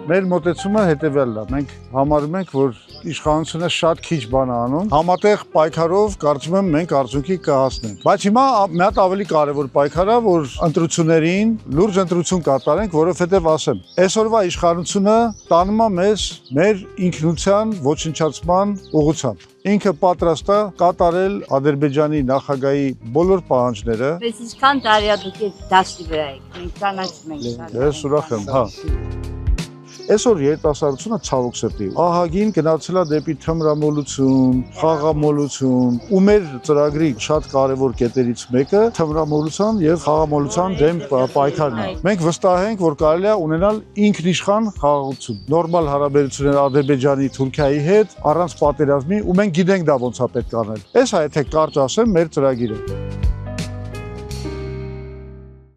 Մեր մոտեցումը հետևյալն է, մենք համարում ենք, որ իշխանությունը շատ քիչ բան է անում, համատեղ պայքարով կարծում եմ մենք արդյունքի կհասնենք։ Բայց հիմա մի հատ ավելի կարևոր պայքար է, որ ընտրություններին լուրջ ընտրություն կատարենք, որովհետև ասեմ, այսօրվա իշխանությունը տանում է մեզ մեր ինքնության ոչնչացման ուղղությամբ։ Ինքը պատրաստ է կատարել Ադրբեջանի նախագահի բոլոր պահանջները։ Բայց ինչքան տարի է դուք այդ դաշտի վրա եք, մենք կանացում ենք։ Ես ուրախ եմ, հա։ Այսօր երիտասարդությունը ցավոք սրտի ահագին գնացել է դեպի թմրամոլություն, խաղամոլություն, ու մեր ծրագրի շատ կարևոր կետերից մեկը թմրամոլության եւ խաղամոլության դեմ պայքարն է։ Մենք վստահ ենք, որ կարելի է ունենալ ինքնիշխան խաղաղություն, նորմալ հարաբերություններ Ադրբեջանի, Թուրքիայի հետ, առանց պատերազմի, ու մենք գիտենք դա ոնց է պետք անել։ Այս է, եթե կարճ ասեմ, մեր ծրագիրը։